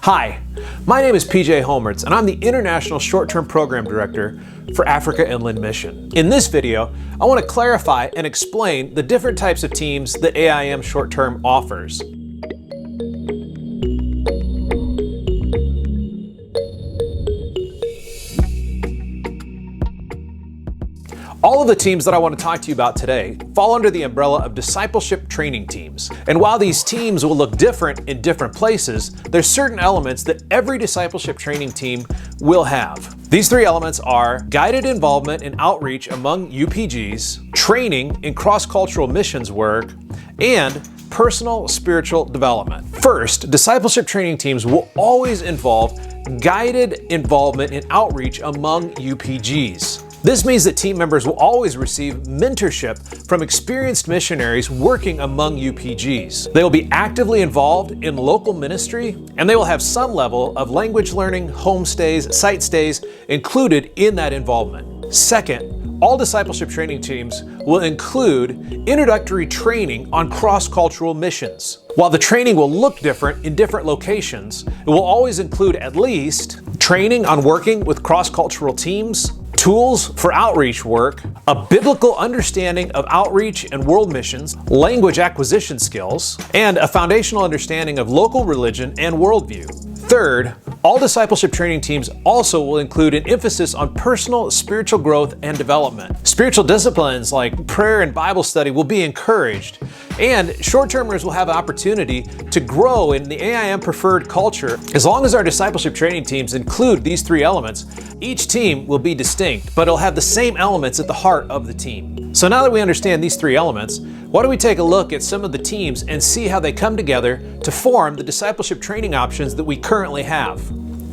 Hi, my name is PJ Holmertz, and I'm the International Short-Term Program Director for Africa Inland Mission. In this video, I want to clarify and explain the different types of teams that AIM Short-Term offers. All of the teams that I want to talk to you about today fall under the umbrella of discipleship training teams. And while these teams will look different in different places, there's certain elements that every discipleship training team will have. These three elements are guided involvement in outreach among UPGs, training in cross-cultural missions work, and personal spiritual development. First, discipleship training teams will always involve guided involvement in outreach among UPGs. This means that team members will always receive mentorship from experienced missionaries working among UPGs. They will be actively involved in local ministry, and they will have some level of language learning, homestays, site stays included in that involvement. Second, all discipleship training teams will include introductory training on cross-cultural missions. While the training will look different in different locations, it will always include at least training on working with cross-cultural teams, tools for outreach work, a biblical understanding of outreach and world missions, language acquisition skills, and a foundational understanding of local religion and worldview. Third, all discipleship training teams also will include an emphasis on personal spiritual growth and development. Spiritual disciplines like prayer and Bible study will be encouraged, and short-termers will have an opportunity to grow in the AIM preferred culture. As long as our discipleship training teams include these three elements, each team will be distinct, but it'll have the same elements at the heart of the team. So now that we understand these three elements, why don't we take a look at some of the teams and see how they come together to form the discipleship training options that we currently have.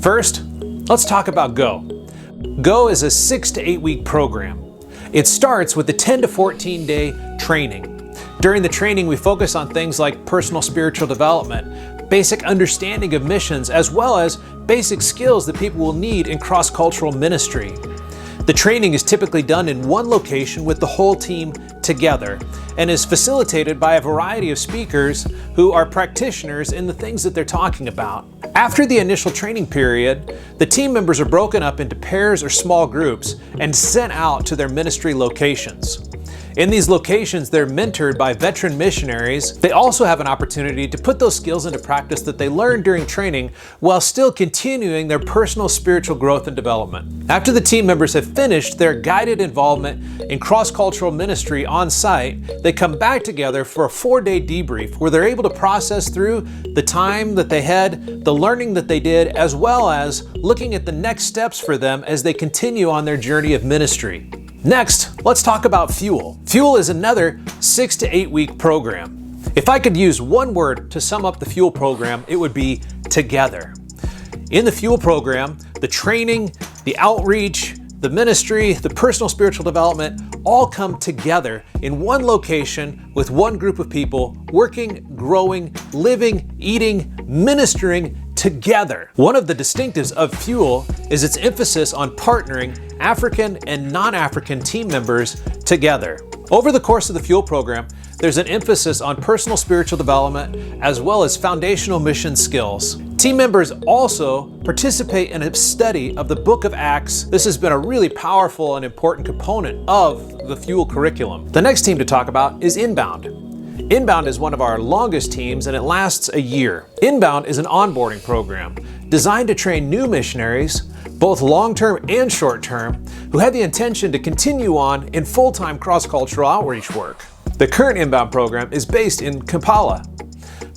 First, let's talk about GO. GO is a 6 to 8 week program. It starts with the 10 to 14 day training. During the training, we focus on things like personal spiritual development, basic understanding of missions, as well as basic skills that people will need in cross-cultural ministry. The training is typically done in one location with the whole team together and is facilitated by a variety of speakers who are practitioners in the things that they're talking about. After the initial training period, the team members are broken up into pairs or small groups and sent out to their ministry locations. In these locations, they're mentored by veteran missionaries. They also have an opportunity to put those skills into practice that they learned during training while still continuing their personal spiritual growth and development. After the team members have finished their guided involvement in cross-cultural ministry on site, they come back together for a 4-day debrief where they're able to process through the time that they had, the learning that they did, as well as looking at the next steps for them as they continue on their journey of ministry. Next, let's talk about Fuel. Fuel is another 6 to 8 week program. If I could use one word to sum up the Fuel program, it would be together. In the Fuel program, the training, the outreach, the ministry, the personal spiritual development all come together in one location with one group of people working, growing, living, eating, ministering together. One of the distinctives of Fuel is its emphasis on partnering African and non-African team members together. Over the course of the Fuel program, there's an emphasis on personal spiritual development as well as foundational mission skills. Team members also participate in a study of the book of Acts. This has been a really powerful and important component of the Fuel curriculum. The next team to talk about is Inbound. Inbound is one of our longest teams and it lasts a year. Inbound is an onboarding program designed to train new missionaries, both long-term and short-term, who have the intention to continue on in full-time cross-cultural outreach work. The current Inbound program is based in Kampala.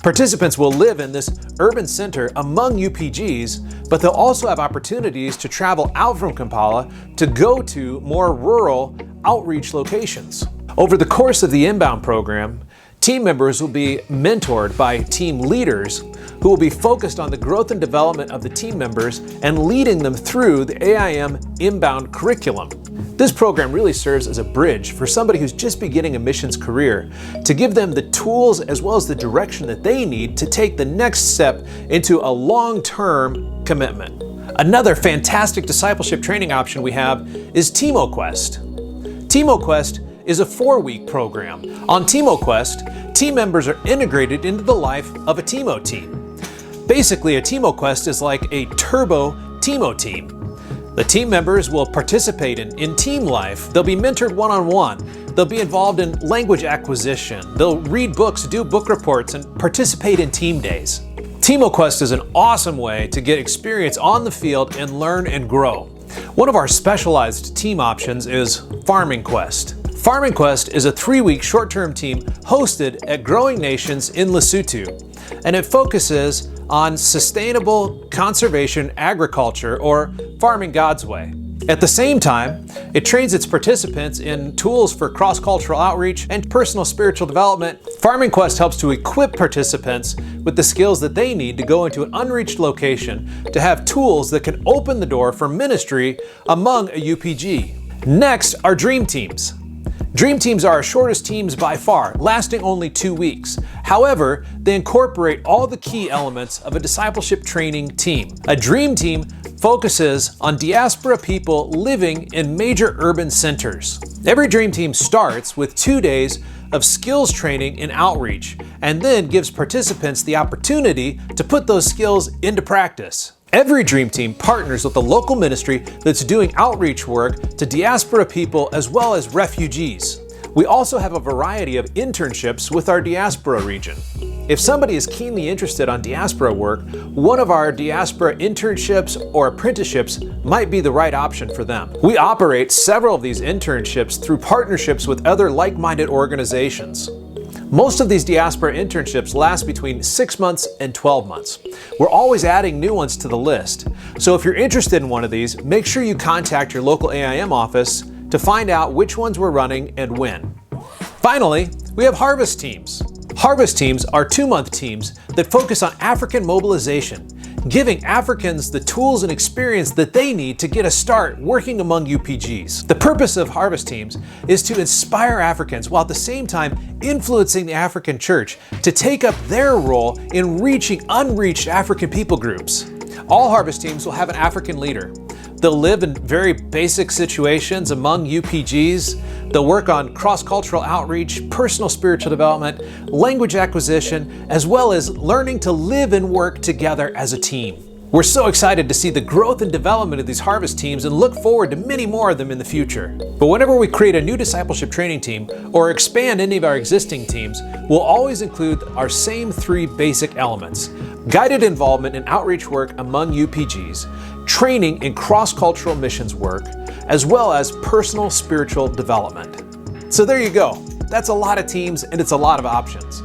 Participants will live in this urban center among UPGs, but they'll also have opportunities to travel out from Kampala to go to more rural outreach locations. Over the course of the Inbound program, team members will be mentored by team leaders who will be focused on the growth and development of the team members and leading them through the AIM Inbound curriculum. This program really serves as a bridge for somebody who's just beginning a missions career to give them the tools as well as the direction that they need to take the next step into a long-term commitment. Another fantastic discipleship training option we have is Teemo Quest. Teemo Quest is a 4-week program. On Teemo Quest, team members are integrated into the life of a Teemo team. Basically, a Teemo Quest is like a turbo Teemo team. The team members will participate in team life. They'll be mentored one-on-one. They'll be involved in language acquisition. They'll read books, do book reports, and participate in team days. Teemo Quest is an awesome way to get experience on the field and learn and grow. One of our specialized team options is Farmingquest. Farmingquest is a 3-week short-term team hosted at Growing Nations in Lesotho, and it focuses on sustainable conservation agriculture, or farming God's way. At the same time, it trains its participants in tools for cross-cultural outreach and personal spiritual development. Farmingquest helps to equip participants with the skills that they need to go into an unreached location to have tools that can open the door for ministry among a UPG. Next are Dream Teams. Dream Teams are our shortest teams by far, lasting only 2 weeks. However, they incorporate all the key elements of a discipleship training team. A Dream Team focuses on diaspora people living in major urban centers. Every Dream Team starts with 2 days of skills training in outreach, and then gives participants the opportunity to put those skills into practice. Every Dream Team partners with a local ministry that's doing outreach work to diaspora people as well as refugees. We also have a variety of internships with our Diaspora region. If somebody is keenly interested on diaspora work, one of our diaspora internships or apprenticeships might be the right option for them. We operate several of these internships through partnerships with other like-minded organizations. Most of these diaspora internships last between 6 months and 12 months. We're always adding new ones to the list. So if you're interested in one of these, make sure you contact your local AIM office to find out which ones we're running and when. Finally, we have Harvest Teams. Harvest Teams are 2-month teams that focus on African mobilization, giving Africans the tools and experience that they need to get a start working among UPGs. The purpose of Harvest Teams is to inspire Africans while at the same time influencing the African church to take up their role in reaching unreached African people groups. All Harvest Teams will have an African leader. They'll live in very basic situations among UPGs. They'll work on cross-cultural outreach, personal spiritual development, language acquisition, as well as learning to live and work together as a team. We're so excited to see the growth and development of these Harvest Teams and look forward to many more of them in the future. But whenever we create a new discipleship training team or expand any of our existing teams, we'll always include our same 3 basic elements: guided involvement in outreach work among UPGs, training in cross-cultural missions work, as well as personal spiritual development. So there you go. That's a lot of teams and it's a lot of options.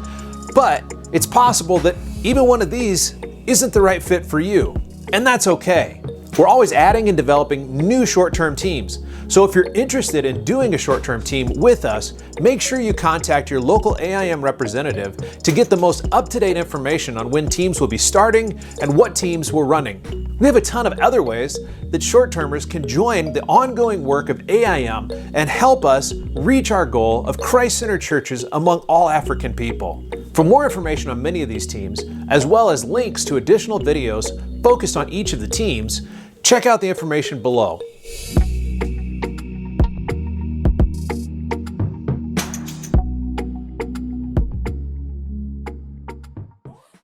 But it's possible that even one of these isn't the right fit for you, and that's okay. We're always adding and developing new short-term teams. So if you're interested in doing a short-term team with us, make sure you contact your local AIM representative to get the most up-to-date information on when teams will be starting and what teams we're running. We have a ton of other ways that short-termers can join the ongoing work of AIM and help us reach our goal of Christ-centered churches among all African people. For more information on many of these teams, as well as links to additional videos focused on each of the teams, check out the information below.